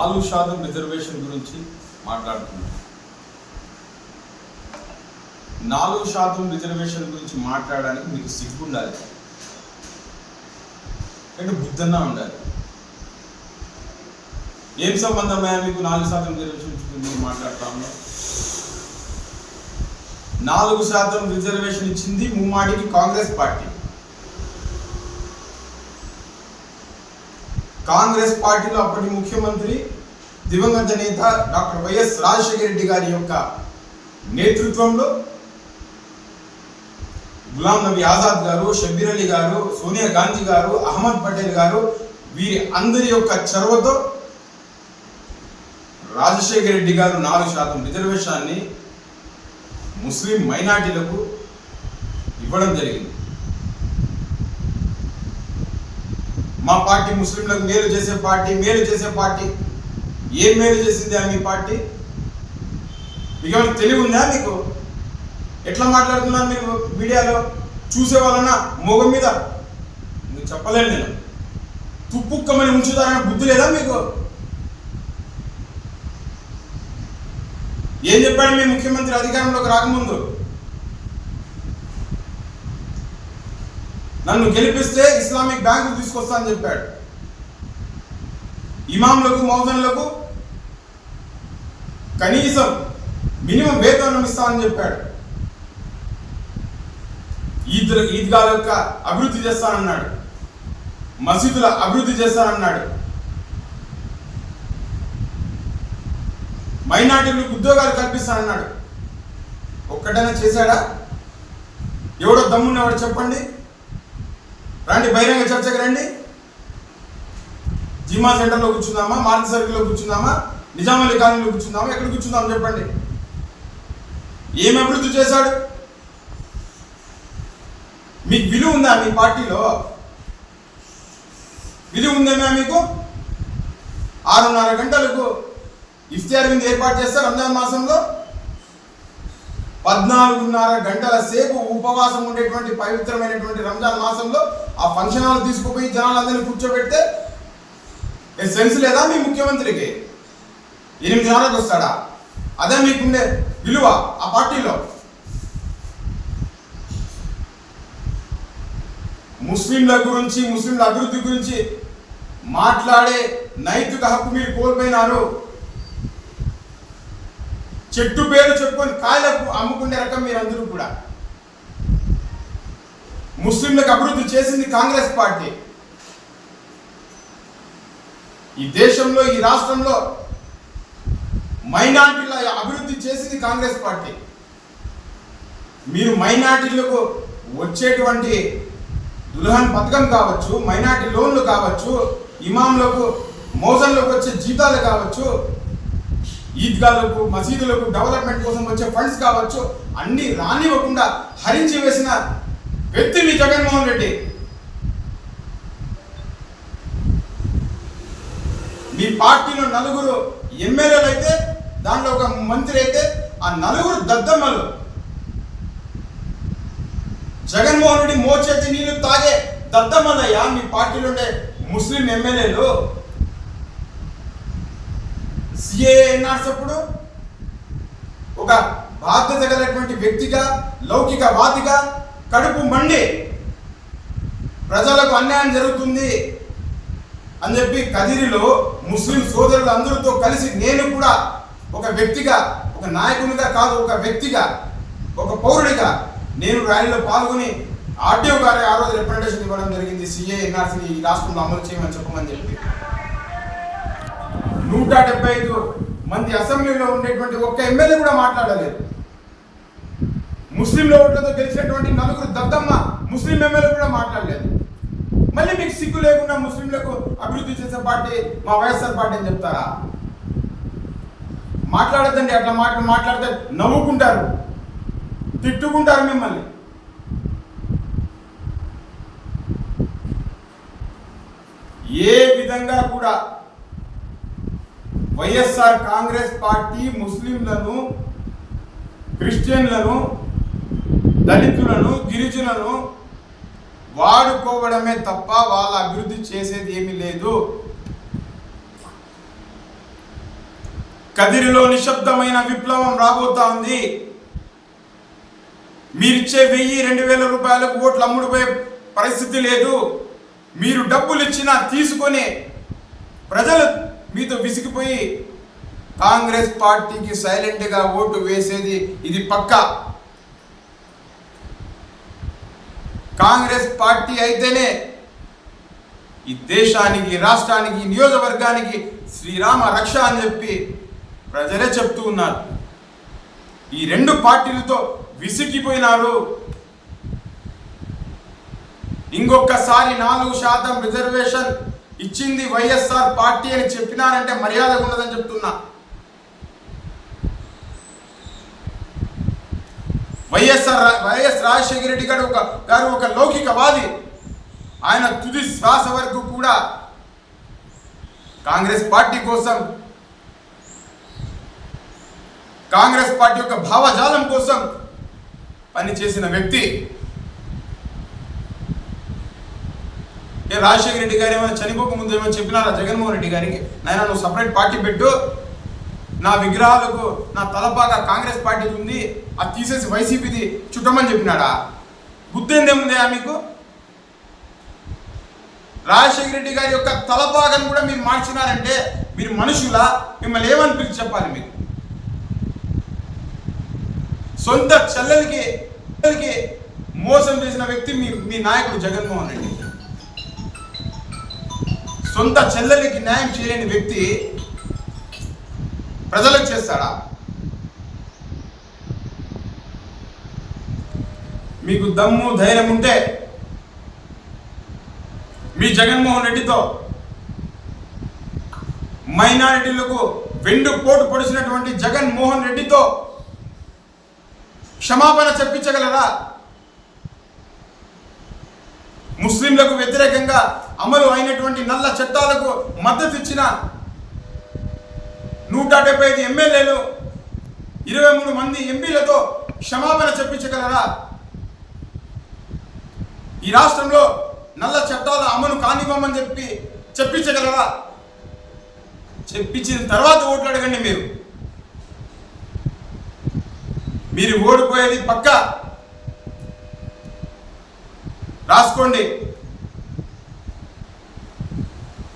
4% reservation గురించి మాట్లాడుతున్నాం. 4% reservation గురించి మాట్లాడడానికి మీకు సిగ్గు ఉండాలి, అంటే బుద్ధన్నా ఉండాలి. ఏం సంబంధమే మీకు 4% రిజర్వేషన్ గురించి మాట్లాడుతాము? 4% రిజర్వేషన్ ఇచ్చింది ముమ్మాడికి కాంగ్రెస్ పార్టీ. కాంగ్రెస్ పార్టీలో అప్పటి ముఖ్యమంత్రి దివంగత నేత డాక్టర్ వైఎస్ రాజశేఖర రెడ్డి గారి యొక్క నేతృత్వంలో గులాం నబీ ఆజాద్ గారు, షబ్బీర్ అలీ గారు, సోనియా గాంధీ గారు, అహ్మద్ పటేల్ గారు, వీరి అందరి యొక్క చొరవతో రాజశేఖర రెడ్డి గారు 4% రిజర్వేషన్ని ముస్లిం మైనార్టీలకు ఇవ్వడం జరిగింది. మా పార్టీ ముస్లింలకు మేలు చేసే పార్టీ. ఏం మేలు చేసింది మీ పార్టీ? మీకు ఏమైనా తెలివి ఉందా? మీకు ఎట్లా మాట్లాడుతున్నారు మీరు మీడియాలో? చూసే వాళ్ళన్నా మొగం మీద మీకు చెప్పలేను నేను. తుప్పుక్కమని ఉంచుతారన్న బుద్ధి లేదా మీకు? ఏం చెప్పాడు మీ ముఖ్యమంత్రి అధికారంలోకి రాకముందు? నన్ను గెలిపిస్తే ఇస్లామిక్ బ్యాంకు తీసుకొస్తా అని చెప్పాడు. ఇమాంలకు, మౌజన్లకు కనీసం మినిమం వేతనం ఇస్తామని చెప్పాడు. ఈద్గాల యొక్క అభివృద్ధి చేస్తానన్నాడు, మసీదుల అభివృద్ధి చేస్తానన్నాడు, మైనార్టీలకు ఉద్యోగాలు కల్పిస్తానన్నాడు. ఒక్కటైనా చేశాడా? ఎవడో దమ్మున్నవాడు చెప్పండి, రండి బహిరంగ చర్చకు రండి. జిమా సెంటర్లో కూర్చుందామా, మార్కెట్ సర్కిల్లో కూర్చుందామా, నిజామల్లి కాలనీలో కూర్చుందామా, ఎక్కడ కూర్చుందాం చెప్పండి. ఏం అభివృద్ధి చేశాడు? మీకు విలువ ఉందా? మీ పార్టీలో విలువ ఉందేమో మీకు? 6:30 గంటలకు ఇఫ్తియార్ విందు ఏర్పాటు చేస్తారు రంజాన్ మాసంలో. 14:30 గంటల సేపు ఉపవాసం ఉండేటువంటి పవిత్రమైనటువంటి రంజాన్ మాసంలో ఆ ఫంక్షన్ హాల్ తీసుకుపోయి జనాలందరినీ కూర్చోబెడితే సెన్స్ లేదా మీ ముఖ్యమంత్రికి? 8:30కి వస్తాడా? అదే మీకుండే విలువ ఆ పార్టీలో? ముస్లింల గురించి, ముస్లింల అభివృద్ధి గురించి మాట్లాడే నైతిక హక్కు మీరు కోల్పోయినారు. చెట్టు పేరు చెప్పుకొని కాయలకు అమ్ముకునే రకం మీరందరూ కూడా. ముస్లింలకు అభివృద్ధి చేసింది కాంగ్రెస్ పార్టీ. ఈ దేశంలో, ఈ రాష్ట్రంలో మైనార్టీల అభివృద్ధి చేసింది కాంగ్రెస్ పార్టీ. మీరు మైనార్టీలకు వచ్చేటువంటి దుల్హన్ పథకం కావచ్చు, మైనార్టీ లోన్లు కావచ్చు, ఇమాంలకు, మౌజన్లకు వచ్చే జీతాలు కావచ్చు, ఈద్గాలకు, మసీదులకు డెవలప్మెంట్ కోసం వచ్చే ఫండ్స్ కావచ్చు, అన్ని రానివ్వకుండా హరించి వేసిన వ్యక్తి మీ జగన్మోహన్ రెడ్డి. మీ పార్టీలో 4 ఎమ్మెల్యేలు అయితే, దాంట్లో ఒక మంత్రి అయితే, ఆ 4 దద్దమ్మలు. జగన్మోహన్ రెడ్డి మోచేతి నీళ్లు తాగే దద్దమ్మలయ్యా మీ పార్టీలో ఉండే ముస్లిం ఎమ్మెల్యేలు. సిఏఏ ఎన్ఆర్సప్పుడు ఒక బాధ్యత కలిగినటువంటి వ్యక్తిగా, లౌకికవాదిగా, కడుపు మండి ప్రజలకు అన్యాయం జరుగుతుంది అని చెప్పి కదిరిలో ముస్లిం సోదరులు అందరితో కలిసి నేను కూడా ఒక వ్యక్తిగా, ఒక నాయకునిగా కాదు, ఒక వ్యక్తిగా, ఒక పౌరుడిగా నేను ర్యాలీలో పాల్గొని ఆర్టీఓ గారి ఆ రోజు రిప్రజెంటేషన్ ఇవ్వడం జరిగింది. సిఏ ఎన్ఆర్సీని ఈ రాష్ట్రంలో అమలు చేయమని చెప్పమని చెప్పి 175 మంది అసెంబ్లీలో ఉండేటువంటి ఒక్క ఎమ్మెల్యే కూడా మాట్లాడలేదు. ముస్లింల ఓట్లతో గెలిచినటువంటి 4 దద్దమ్మ ముస్లిం ఎమ్మెల్యే కూడా మాట్లాడలేదు. మళ్ళీ మీకు సిగ్గు లేకుండా ముస్లింలకు అభివృద్ధి చేసే పార్టీ మా వైఎస్ఆర్ పార్టీ అని చెప్తారా? మాట్లాడద్దండి. అట్లా మాట్లాడితే నవ్వుకుంటారు, తిట్టుకుంటారు మిమ్మల్ని. ఏ విధంగా కూడా వైఎస్ఆర్ కాంగ్రెస్ పార్టీ ముస్లింలను, క్రిస్టియన్లను, దళితులను, గిరిజనులను వాడుకోవడమే తప్ప వాళ్ళ అభివృద్ధి చేసేది ఏమీ లేదు. కదిరిలో నిశ్శబ్దమైన విప్లవం రాబోతా ఉంది. మీరిచ్చే 1000-2000 రూపాయలకు ఓట్లు అమ్ముడుపోయే పరిస్థితి లేదు. మీరు డబ్బులు ఇచ్చినా తీసుకొని ప్రజలు మీతో విసిగిపోయి కాంగ్రెస్ పార్టీకి సైలెంట్గా ఓటు వేసేది ఇది పక్కా. కాంగ్రెస్ పార్టీ అయితేనే ఈ దేశానికి, రాష్ట్రానికి, నియోజకవర్గానికి శ్రీరామ రక్ష అని చెప్పి ప్రజలే చెప్తూ ఉన్నారు. ఈ రెండు పార్టీలతో విసిగిపోయినారు. ఇంకొకసారి 4% రిజర్వేషన్ ఇచ్చింది వైఎస్ఆర్ పార్టీ అని చెప్పినారంటే మర్యాద ఉండదని చెప్తున్నా. వైఎస్ రాజశేఖర రెడ్డి గారు ఒక లౌకికవాది. ఆయన తుది శ్వాస వరకు కూడా కాంగ్రెస్ పార్టీ కోసం, కాంగ్రెస్ పార్టీ యొక్క భావజాలం కోసం పనిచేసిన వ్యక్తి. రాజశేఖర రెడ్డి గారు ఏమైనా చనిపోక ముందు ఏమైనా చెప్పినారా జగన్మోహన్ రెడ్డి గారికి, నాయన నువ్వు సపరేట్ పార్టీ పెట్టు, నా విగ్రహాలకు నా తలపాగా కాంగ్రెస్ పార్టీ ఉంది, అది తీసేసి వైసీపీది చుట్టమని చెప్పినాడా? బుద్ధేందేముందా మీకు? రాజశేఖర రెడ్డి గారి యొక్క తలపాగను కూడా మీరు మార్చినారంటే మీరు మనుషులా? మిమ్మల్ని ఏమని పిలిచి చెప్పాలి? మీకు సొంత చెల్లెలకి మోసం చేసిన వ్యక్తి మీ నాయకుడు జగన్మోహన్ రెడ్డి. సొంత చెల్లెలకి న్యాయం చేయలేని వ్యక్తి ప్రజలకు చేస్తాడా? మీకు దమ్ము ధైర్యం ఉంటే మీ జగన్మోహన్ రెడ్డితో, మైనారిటీలకు వెండు పోటు పొడిచినటువంటి జగన్మోహన్ రెడ్డితో క్షమాపణ చెప్పించగలరా? ముస్లింలకు వ్యతిరేకంగా అమలు అయినటువంటి నల్ల చట్టాలకు మద్దతు ఇచ్చిన 175 ఎమ్మెల్యేలు, 23 మంది ఎంపీలతో క్షమాపణ చెప్పించగలరా? ఈ రాష్ట్రంలో నల్ల చట్టాల అమలు కానివ్వమని చెప్పించగలరా? చెప్పించిన తర్వాత ఓట్లు అడగండి. మీరు ఓడిపోయేది పక్కా. రాసుకోండి.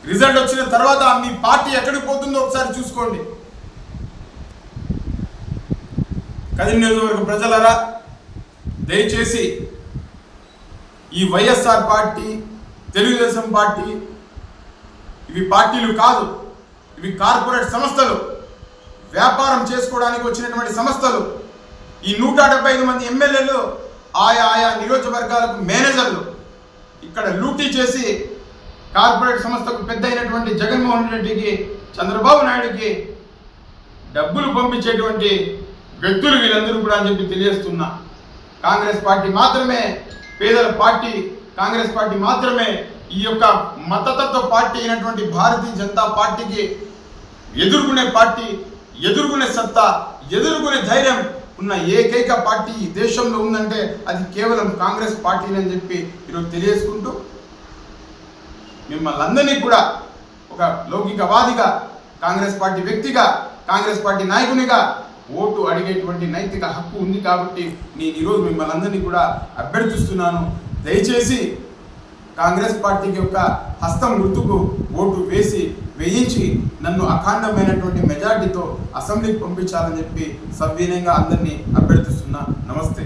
రిజల్ట్ వచ్చిన తర్వాత మీ పార్టీ ఎక్కడికి పోతుందో ఒకసారి చూసుకోండి. కదిరి నియోజకవర్గ ప్రజలారా, దయచేసి ఈ వైఎస్ఆర్ పార్టీ, తెలుగుదేశం పార్టీ ఇవి పార్టీలు కాదు, ఇవి కార్పొరేట్ సంస్థలు, వ్యాపారం చేసుకోవడానికి వచ్చినటువంటి సంస్థలు. ఈ 175 మంది ఎమ్మెల్యేలు ఆయా నియోజకవర్గాలకు మేనేజర్లు. ఇక్కడ లూటీ చేసి కార్పొరేట్ సంస్థకు పెద్ద అయినటువంటి జగన్మోహన్ రెడ్డికి, చంద్రబాబు నాయుడుకి డబ్బులు పంపించేటువంటి వ్యక్తులు వీళ్ళందరూ కూడా అని చెప్పి తెలియజేస్తున్నా. కాంగ్రెస్ పార్టీ మాత్రమే పేదల పార్టీ, కాంగ్రెస్ పార్టీ మాత్రమే ఈ యొక్క మతతత్వ పార్టీ అయినటువంటి భారతీయ జనతా పార్టీకి ఎదుర్కొనే పార్టీ, ఎదుర్కొనే సత్తా, ఎదుర్కొనే ధైర్యం ఉన్న ఏకైక పార్టీ ఈ దేశంలో ఉందంటే అది కేవలం కాంగ్రెస్ పార్టీ అని చెప్పి ఈరోజు తెలియజేసుకుంటూ, మిమ్మల్ని అందరినీ కూడా ఒక లౌకికవాదిగా, కాంగ్రెస్ పార్టీ వ్యక్తిగా, కాంగ్రెస్ పార్టీ నాయకునిగా ఓటు అడిగేటువంటి నైతిక హక్కు ఉంది కాబట్టి నేను ఈరోజు మిమ్మల్ని అందరినీ కూడా అభ్యర్థిస్తున్నాను. దయచేసి కాంగ్రెస్ పార్టీకి యొక్క హస్తం గుర్తుకు ఓటు వేయించి నన్ను అఖండమైనటువంటి మెజార్టీతో అసెంబ్లీకి పంపించాలని చెప్పి సవినయంగా అందరినీ అభ్యర్థిస్తున్నా. నమస్తే.